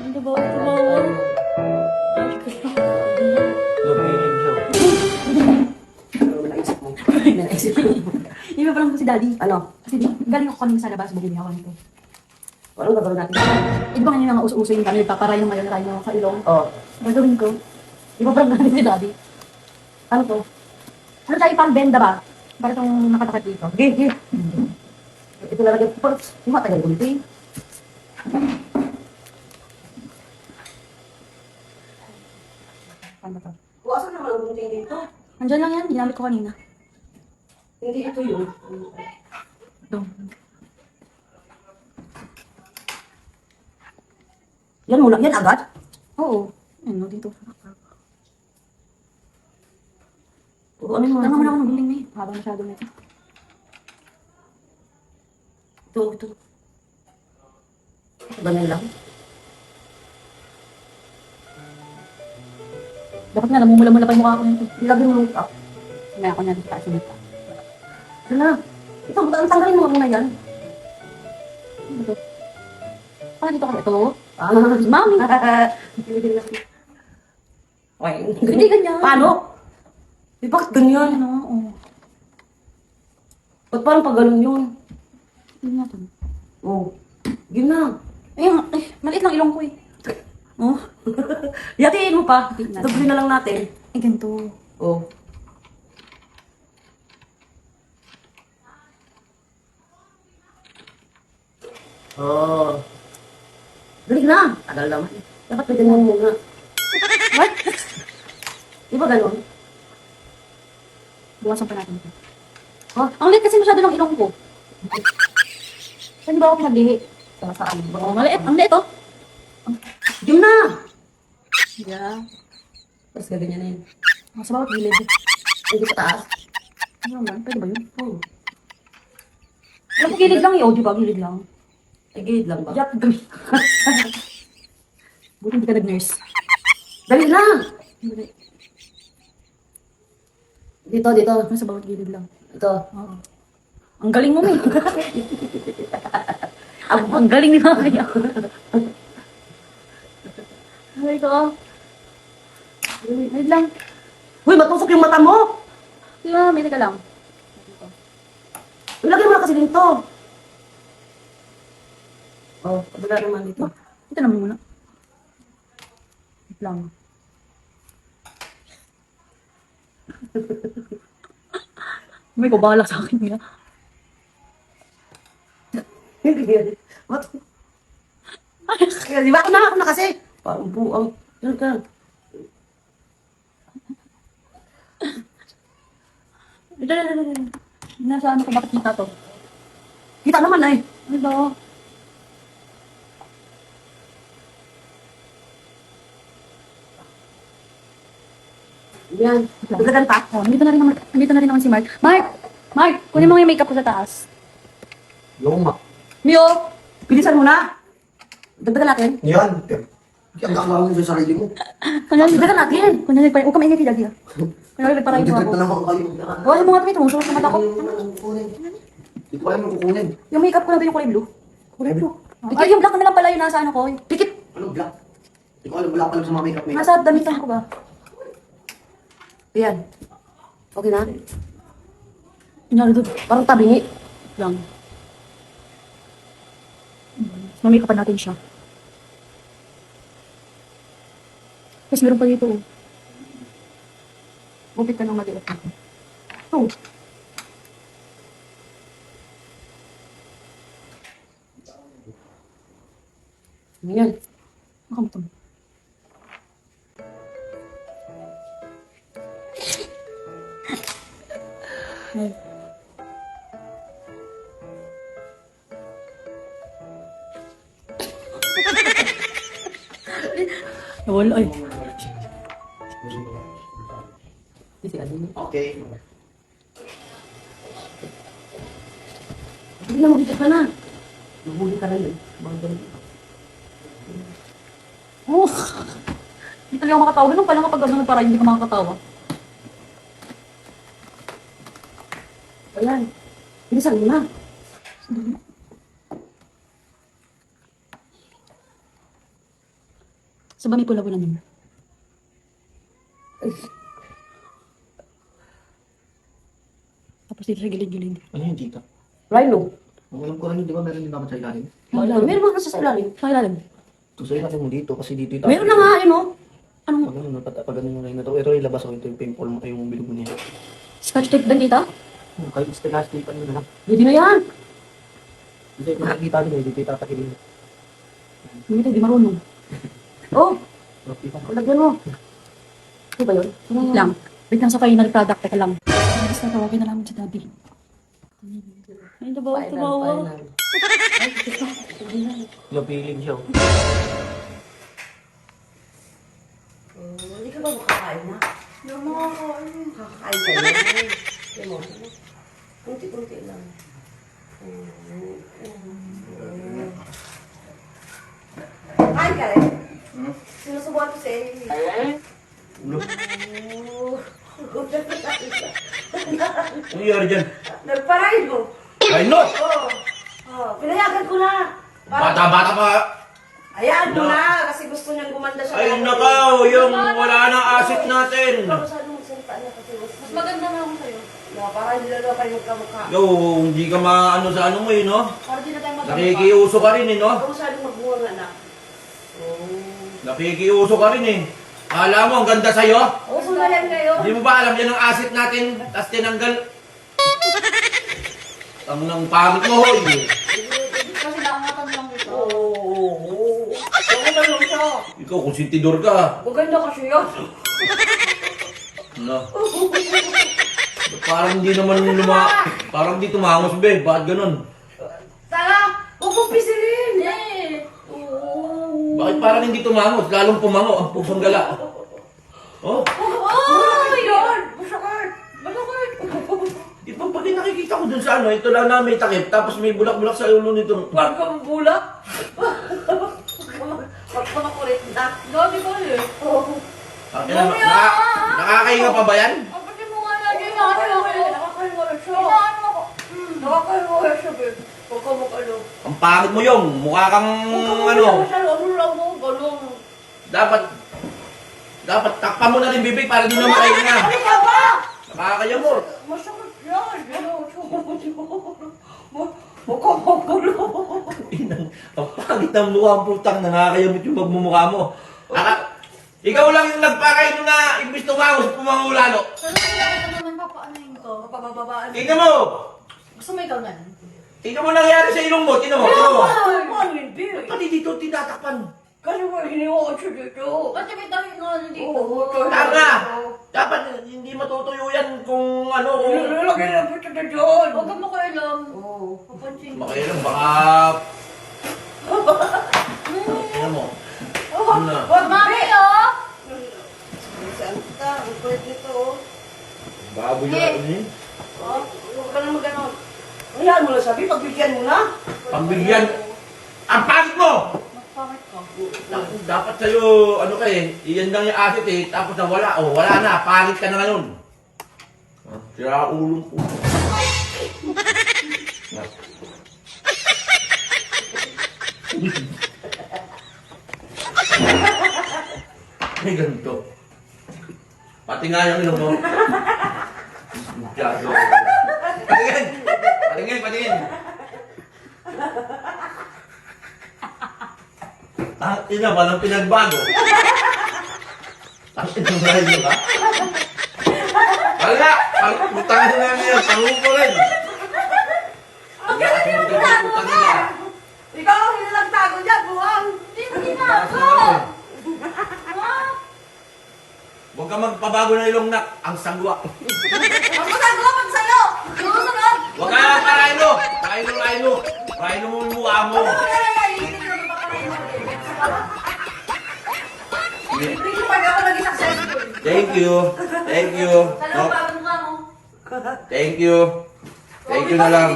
Ano ba ito? Naisip mo. Naisip mo. Iba pa lang po si Daddy. Ano? Kasi galing ako kanina sa labas, bumili ako nito. Anong gagawin natin? Di ba kanina mga uso-uso yung kami nagpaparay ng ngayon tayo sa ilong? Oh. Gagawin ko. Iba-vlog natin si Daddy. Ano to? Ano tayo pang benda ba? Para itong nakatakot dito. Okay, okay. Ito lalagyan ko. Yung matagal ko nito eh. Paano ba to? Asan naman ang gunting dito? Andyan lang yan, ginamit ko kanina. Hindi ito yun. Ito. Yan muna. Yan agad? Oo. Ano dito? O, ano yung Tama mo na mga... ako ng building na eh. Habang masyado na ito. Ito. Ganyan lang. Dapat nga, namumula-mula pa yung mukha ko nito. Ilagay mo yung up. Kaya ako na dito taas nito. Ano na? Ito, tanggalin mo muna yan. Ano to? Paano dito ka? Ito? Ah, Si Mami. Okay. Hindi ganyan. Paano? Eh, bakit ganyan? Ano? Oo. Ba't parang pag ganun yun? Hindi nga to. Oh. Yun na. Maliit lang ilong ko eh. Oh. Yatiin mo pa. Yatiin natin. Doble na lang natin. Ganito. Oh. Oh. Dali na. Tagal naman. Dapat may ganyan muna. What? Di ba ganun? Buwasan pa natin ito. Oh. Ang liit kasi masyado ng ilong ko. Saan di ba ako pinaglihi? Saan? Oo, maliit. Ang liit oh. Yun na. Yeah. Tapos gaganyan na yun. Sa bawat gilid. Hindi pa taas. Ano naman? Pwede ba yun? Oh. Alam ko gilid lang yun. Di ba? Gilid lang. Ay, gilid lang ba? Yap, gabi. Buti hindi ka nag-nurse. Dali na. Hindi. Dito, dito. Sa bawat gilid lang. Ito. Oo. Ang galing mo, May. Ang galing ni Mami. Ay, ko. Wait lang. Uy, matusok yung mata mo. Di ba, May teka lang. Ilagay mo na kasi dito. Oh, wala naman dito. Ito naman muna. Wait lang. May kubala sa akin nga. Hindi yan. What? Di ba ako na kasi? Parang buang. Yan ka. Ito. Nasa ano ko, bakit kita to? Kita naman ay. Ito. Yan. Dagdagan pa. Oh, nandito na rin naman si Mark. Mark, kunin mo yung makeup ko sa taas. Yung ma. Mio! Bilisan mo na. Dagdagan natin. Yan. Ang gagawa mo sa sarili mo. Dagdagan natin. Kunyari, huwag ka maingay kay Daddy. Kunyari, nagparayin mo Magdagdag ako. na naman kayo. Huwag mo nga ito, tumusunod sa mata ko. Hindi ko alam yung kukunin. Yung makeup ko na ba yung kulay blue? Kulay blue. Ay, yung black na lang pala yung nasa ano ko. Pikit. Ano black? Hindi ko alam. Wala ko alam sa mga makeup. Nasa damitan ko ba? Yan. Okay na? Kunyari doon. Parang tabingi. Lang. Mamikapan natin siya. Tapos meron pa dito. Oh. Bupit ka ng maliit. Oh. Yan. Makamutong. Ay. Nawala ay. Kasi ano yun? Okay. Hindi na magigit ka na. Mahuli ka na yun. Mga ganun. Oh. Hindi talaga ako makatawa. Ganun pala kapag ganun para hindi ka makakatawa. Ayan. Bilisan mo na. Sa ba may pula-pula naman? Tapos dito sa gilid-gilid. Ano yung tita? Rhino. Ang alam ko rin, di ba meron din dapat sa ilalim? Meron ba kasi sa ilalim? Sa ilalim. Ito sa ilalim mo dito, kasi dito yung Meron na nga, yun o. Anong Pag ano, pag ano yung na ito, ito ilabas ko, ito yung pimple mo, yung bilog mo niya. scotch tape din dito? Kahit stilas, tape ano na lang. Hindi na yan. Hindi, kung nakikita nyo, dito itatakilin. Hindi tayo, di marunong. Oh, Okay pa. lagyan mo. Ano ba yun? Wait lang. Wait lang sa final product. Teka lang. Basta tawagin na namin si daddy. Ay, tabaw, tabaw. Yung feeling siya. Hindi ka ba makakain na? Kakakain ka na. Kaya mo, kunti-kunti lang. Kain ka rin? Sinusubuhan ko sa Amy. Ulo. Ano nangyari dyan? Nagparahin mo. Ay, no! Pinayagan ko na. Bata-bata pa. Ayan mo na, kasi gusto niyang gumanda siya. Ay nakaw, yung wala na asset natin. Ikaw masyadong magsalita niya kasi mas Maganda na ako sa'yo. para hindi na kayo magkamukha. Yo, hindi ka maano sa ano mo eh, no? Para di na tayo maganda. Nakikiuso ka rin eh, no? Ikaw masyadong magbuwang na. Nakikiuso ka rin eh. Kala mo, ang ganda sa'yo? Uso na yan kayo. Hindi mo ba alam yan ang asset natin? Tapos tinanggal. Ang nang pangit mo, hoy. Kasi nakangatan lang dito. Oo. Maganda lang siya. Ikaw, konsentidor ka. Maganda kasi yun. Ano? Parang hindi naman parang hindi tumangos, be. Bakit ganun? Tara, huwag mong pisilin. Bakit parang hindi tumangos? Lalong pumango ang pusong gala. Oh, Oh, yun. Masakit. di ba pag nakikita ko dun sa ano, ito lang na may takip, tapos may bulak-bulak sa ulo nito. Huwag kang bulak. Huwag ka makulit na. Gabi ko eh. Nakakahinga pa ba yan? Kapatid mo nga lagi na ako. Nakakahiwala siya. Inaano ako. Nakakahiwala siya, babe. Huwag ka mag-ano. Ang pangit mo yung mukha kang ano. Ano lang mo, ganun. Dapat takpan mo na rin bibig para di na makahinga. Ano ka ba? Nakakaya mo. Masakit yan. Huwag ka magulo. Ang pangit ng mukha ang putang na nakakayamot yung magmumukha mo. Ikaw lang yung nagpakain mo na imbis tumangos, pumango lalo. Pero kailangan naman papaanahin ko. Papababaan. Tingnan mo! Gusto mo ikaw na? Tingnan mo nangyari sa ilong mo, tingnan mo, tingnan mo. Ano hindi? Pati dito tinatakpan. Kasi wala hiniwa ko dito. Ba't may dahil nga dito? Oo, Tanga! Dapat hindi matutuyo yan kung ano, kung... Nilalagay na po siya dyan. Huwag ka makialam. Oo. Papansin ko. Makialam, baka... Tingnan mo. Ano na? Mami, oh! Santa, ang kulit nito, oh. Baboy na ano yun. Oh, huwag ka na mag-ano. Hayaan mo lang sabi, pagbigyan mo na. Pambigyan. Ang pangit mo! Magpangit ka. Dapat sa'yo, ano ka eh, iyan lang yung asset eh, tapos nawala. Oh, wala na, pangit ka na ngayon. Sira ulong po. May ganito. Pati nga yung ilong mo. Gago. Patingin! Patingin, patingin! Ina, walang pinagbago. Ang inang mo ka? Wala! Putang na niya, pangupo rin. Ang galing yung tago niya. Ikaw ang hinalagtago niya, buwang. Hindi mo ginagawa. Huwag ka magpabago ng ilong nak, ang sangwa. Ang masagawa pag sa'yo. Susunod. Huwag ka magparailo! Railo! Railo mo yung mukha mo. Hindi pa ako naging successful. Thank you. Thank you. Sana No, parang mukha mo. thank you. Thank you na lang.